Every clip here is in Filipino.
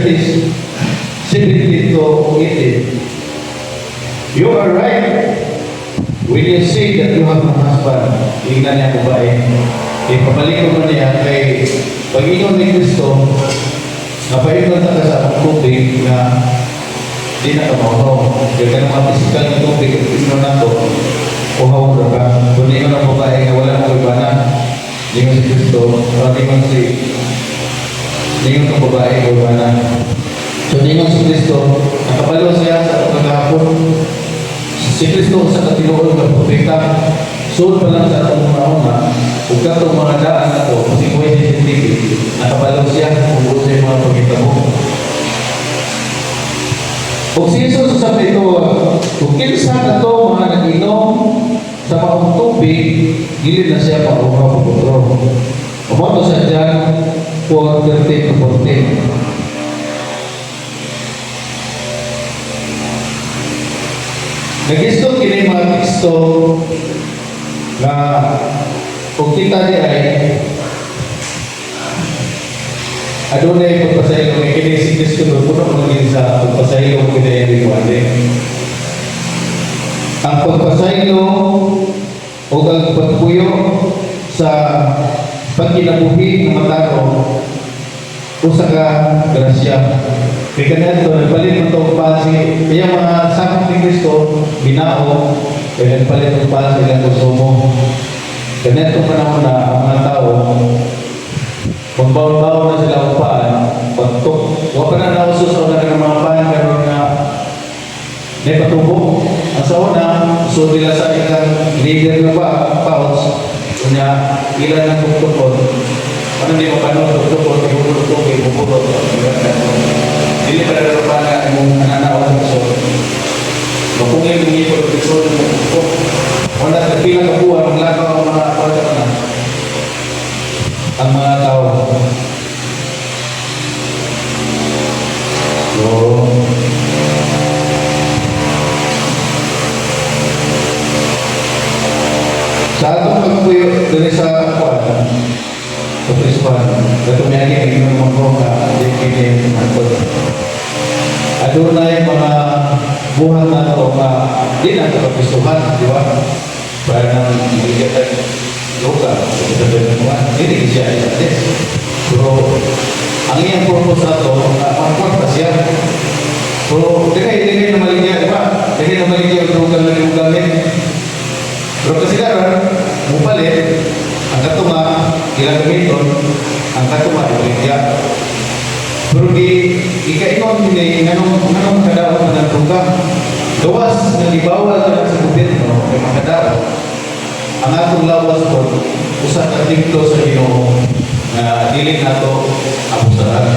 30s, 70 to 80. You are right when you say that you have a husband. Tingnan niya babae. Pabalik ko man niya kay pag-ingon ni Kristo, napaingon ka sa tubig na di na kamaw. Kaya ka naman physical ng tubig at inon na to, uhaw ka. Kung ingon ang babae na wala ng ibanan, ingon si Kristo, ingon ang babae na ibanan. So ingon si Kristo, nakabalo siya sa kagahapon. Si Kristo sa katinuod ng propeta, soon pa lang sa atong una, kung katong mga daan na ito, kasi kung ay sensitive, nakabalo siya kung sa mga pagkitabo. Kung si Jesus sa ito, kung kinsa na ito mga nag-inom sa maong tubig, gilid na siya pa-uha po. Umato sa dyan, 4:13 to 14. Nagisto kini mga teksto na kung kita di ay adunay pagpasaylo ng kini si Kristo no puno maging sa pagpasaylo kini every one. Ang pagpasaylo o ang pagpuyo sa pagkinabuhi ng matao usa ka grasya. Kaya ganito, nagpalit ng itong pasi. Kaya mga sakot ni Kristo, binao, kaya nagpalit ng pasi ng konsumo. Ganito panahon na ang mga tao, kung bawang-bawang na sila upaan, pagtok. Huwag pa na naususaw na ng mga paan, pero na may patubo. Ang sa una, so nila sa ilang leader na paus, kunya ilan ng tuktukon. Ano hindi mo paano tuktukon, ibubulot. Hindi pa rin pa na yung nananawa ng iso. Mapungin yung iso, wala sa pilang kapuha, maglakaw ang mga kwarta na ang mga tao. So, sa atong pagpuyo, dali sa kwarta, sa Prispan, natumiyagi, hindi mo naman ka, hindi kini adunay mga buhat na ito na di na ito kapistuhan, di ba? Para nang ibigay tayo luka, hindi siya isatis. Pero ang iyang purpose na ito, magpagpas siya. Pero hindi na maligya, di ba? Hindi na maligya ang luka na yung gamit. Pero kasi karon, mupalit, ang katuma, ilang gamiton, ang katuma, maligya. Pero ikaingon ni nanong kadawat ng luka. Gawas na ibawal ka sa gobyerno ng mga kadawat. Ang atong lawas po, usa ka dikto sa Ginoo na dili nato abusaran.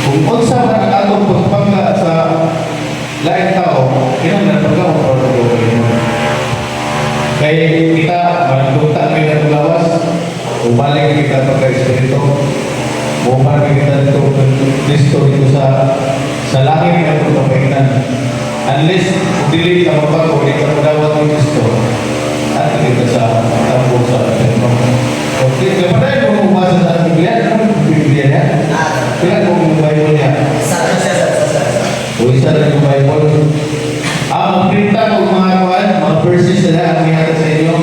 Kung unsa man ang atong pagpangga sa lain tao, kinahanglan pagkaon para sa gobyerno. Kaya kita mandutan kay atong lawas, ubalik kita pagka-espiritu. Bumalik kita dito Kristo dito sa langit na ito kapainan. Unless dili ka magbago, di ka magdawat ng Kristo at kita sa tampo sa Kristo. Okay, kapatay mo umasa sa Biblia, Biblia niya? Kailan mo yung Bible niya? O isa rin yung Bible. Magpinta ko mga kuwan, mga verses na ang minata sa inyo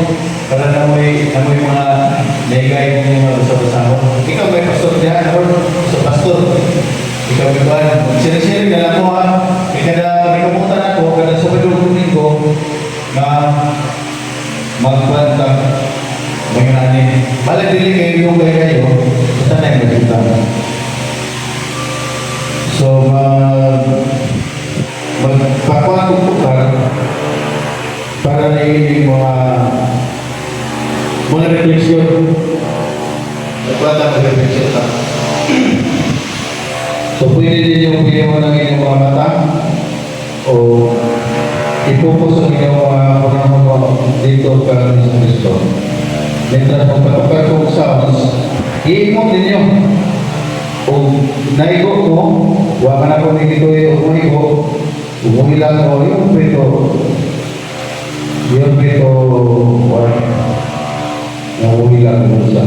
para namoy mga naigay mo yung mga basa-basa mo. Ikaw may pastor diyan or sa pastor. Ikaw may kuwan. Siri-siri ka lang mo ha. May kamutan ako, kada sa paglutunin ko na magkuwan ka mga nanin. Balik dili kayo yung kayo, basta na yung magkita. So, magpakuha ko para na yung mga refleksyon. Nagpata mag-refleksyon ka. So, pwede din yung pili mo ng inyong mga mata o ipupuso ng inyong mga panahon dito ka ng Kristo. Mientras magpapakar kong sounds, iikmot ninyo. Kung naigo mo, huwag ka na kung dito yung umigo, umuhilang mo, yung pito, umuhilang mo siya.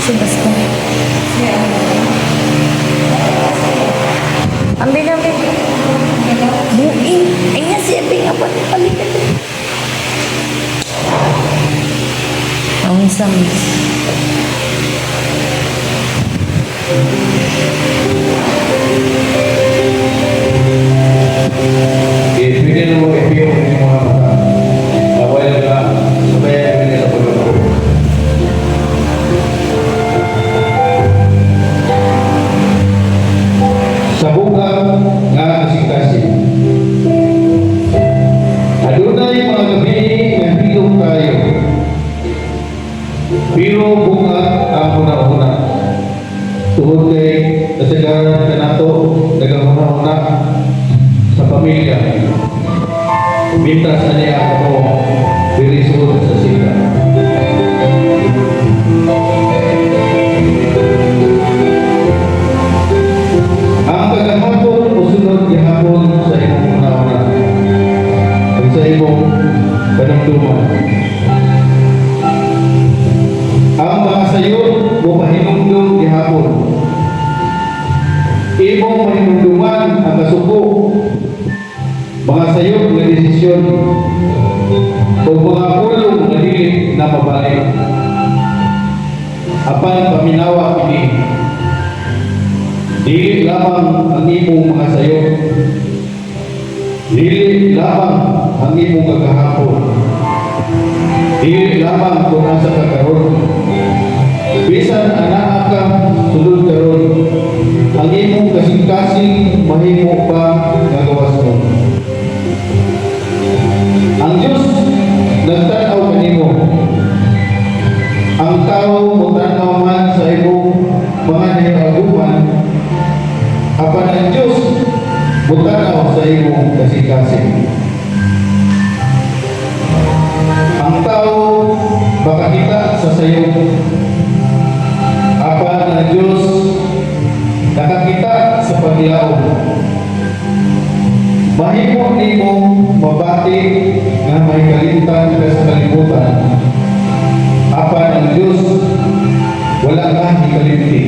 si Basta. Ambil. Buing. Ayah siapa yang apa ni paling tu? Ang sam. Bigyan mo FPO ng mga bata. Bawal na supaya bigyan sa pagkakas. Sa bugang nga kasing-kasing. Adunay mga gabi nga hilong tayo. Pero bunga ang una-una. Tuhod kay nasagaran ka nato, naganguna-una sa pamilya. Mintas na niya ako birisod sa sila. Ang kagahapon o sunod gihapon sa imong una-una at sa imong kanamduman. Ang mga sayod o pahinumdum gihapon. Imong pahinumduman ang kasuko, mga sayod na desisyon o mga pulong na dili na mabalik. Apan paminawa ini. Dili lamang ang imong mga sayod. Dili lamang ang imong kagahapon. Dili lamang kung nasa kakaroon. Bisan anak ka sulod karon, ang imong kasing-kasing mahimo pa nagawas mo. Ang Diyos nagtanaw kanimo. Ang tao mutanaw man sa imong mga nahiaguman, apan ang Diyos mutanaw sa imong kasing-kasing. Ang tao makakita sa sayo, apan ang Diyos nakakita sa paglaom. Mahimo nimo mabati nga may kalimtan ka sa kalibutan, apan ang Diyos wala ka ikalimti.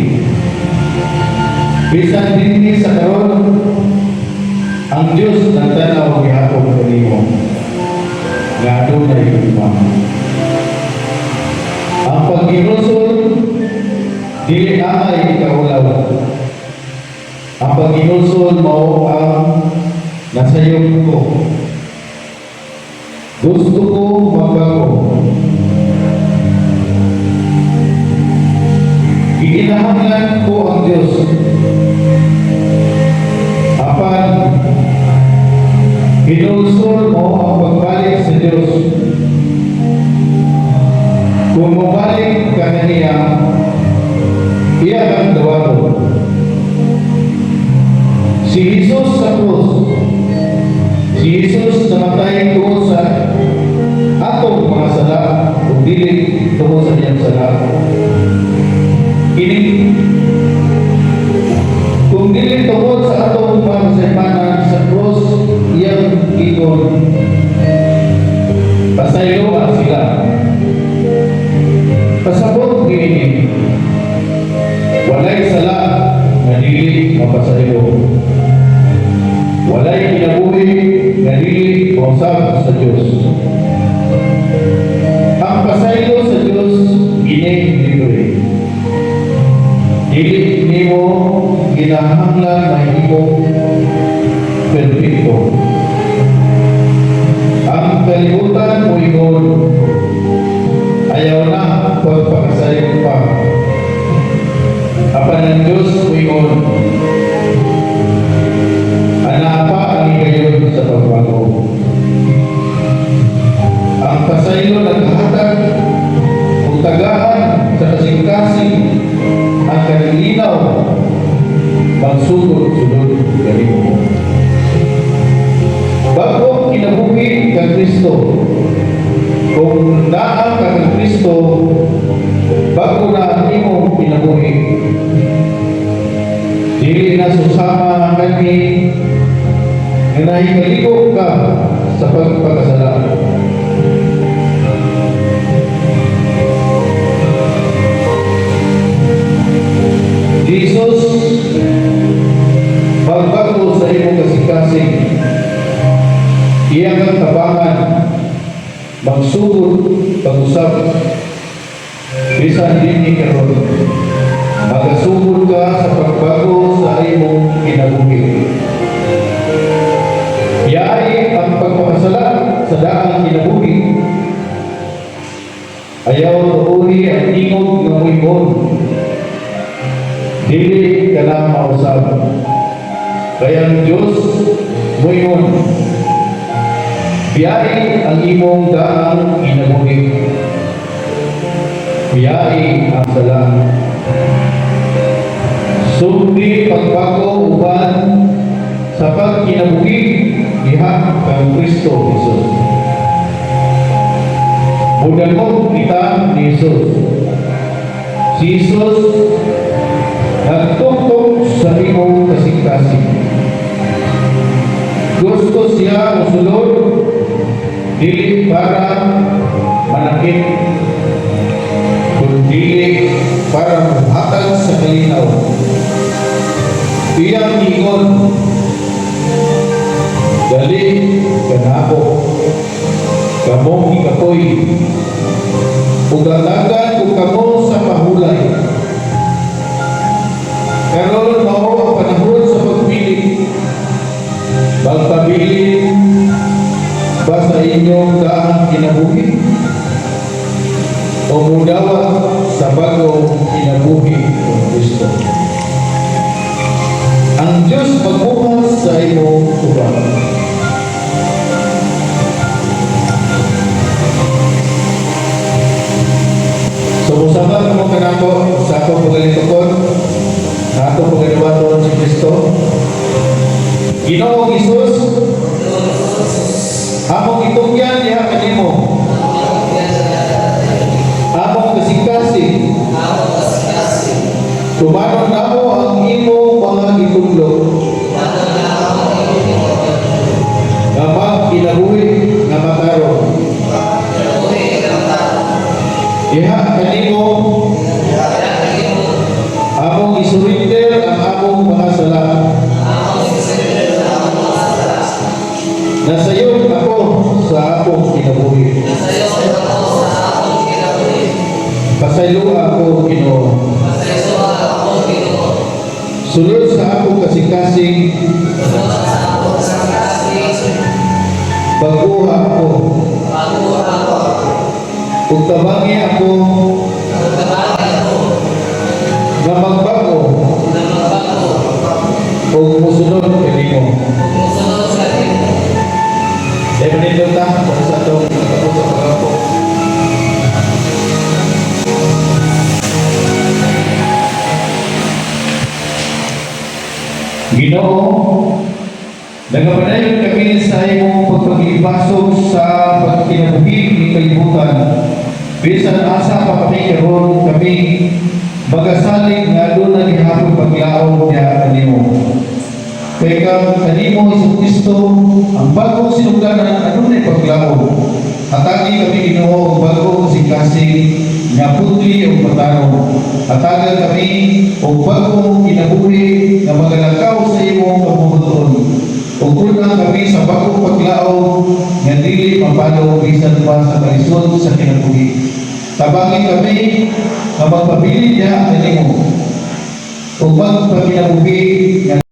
Bisan dinhi sa karon, ang Diyos nagtanaw gihapon kanimo nga adunay imam. Ang paghinusol dili amay ikaulaw. Ang paghinusol mao ang nasayop ko. Gusto ko magbago. Giginahanglan ko ang Diyos. Apan hinusol mo ang pagbalik sa Diyos. Kung mabalik ka na niya, iya ang dawaro. Si Jesus sa krus, si Jesus namatay tungkol sa atong mga sala, kung dili tungkol sa niyang sala. Kung dili tungkol sa atong mga kasaypanan sa krus, iyang gigon. Pasayloan sila. Pasabot gini, walay sala nga dili mapasaylo. Walay kinabuhi nga dili mausab sa Diyos. Ang pasaylo sa Diyos gini libre. Dili nimo ginahanglan mahimo perfecto. Ang kalibutan mo ingon, ayaw na pagpakasayon pa. Apan ang Diyos mo ingon, ana pa ang igayon sa pagbago. Ang pasaylo naghahatag kung tagaan sa kasing-kasing ang kanilinaw magsugod-sugod ganito. Bago kinabuhi kang Kristo, kung naang kang Kristo, bago na ang imong kinabuhi, dili na susama kami na nahikaligo ka sa pagpakasala. usap bisan dinhi karon magasugod ka sa pagbago sa imong kinabuhi. Yai ang pagpakasala sa daang kinabuhi. Ayaw tuuri ang tingog ng muibon. Dili ka na mausap. Kaya ang Diyos muibon. Biyai ang imong daang kinabuhi. Biyai ang sala. Sumbi pagbago uban sa pagkinabuhi diha kang Kristo Jesus. Budakot kita ni Jesus. Si Jesus nagtungtong sa imong kasing-kasing. Gusto siya musulod dili para manakit kundi para maghatag sa kalinaw. Iyang ingon, dali kanako kamong ikapoy ugatagan ko kamo sa pahulay. Karon mao ang panahon sa pagpili. Magpabili ba sa inyong daang kinabuhi o mudawa sa bagong kinabuhi ng Kristo? Ang Diyos magbukas sa imong tuban. So, usapan mo kanako sa akong pagalitukon, sa akong pagaliwaton si Kristo. Ginoong Isus, among itungyan diha kanimo. Among kasing-kasing. Tumanon namo ang imong mga gitudlo. Nga magkinabuhi nga makaron. Diha kanimo among isurrender ang among mga sala. Nasayon ako sa akong kinabuhi. Pasaylo ako, Ginoo. Sulod sa akong kasing-kasing. Pagbuha ako. Ugtabangi ako. Nga magbago. O musunod kanimo. Dahil manindot ta sa itong katapos sa pag-apo. Ginoo, nagapadayon kami sa imong pagpag-ibasog sa pagkinabuhi ni kalibutan. Bisan asa pa kami karon kami magasalig nga doon na gihapon paglaom niya kanimo. Kaya kanimo Isus Kristo ang bagong sinugdanan adunay paglaom. Atagi kami Ginoo ang bagong kasing-kasing nga putli o patarong. Atagan kami o bagong kinabuhi na magalakaw sa imong kabubuton. Uguna kami sa bagong paglaom nga dili mapalo bisan pa sa kalisod sa kinabuhi. Tabangin kami na magpabili niya kanimo. O bagong pagkinabuhi nga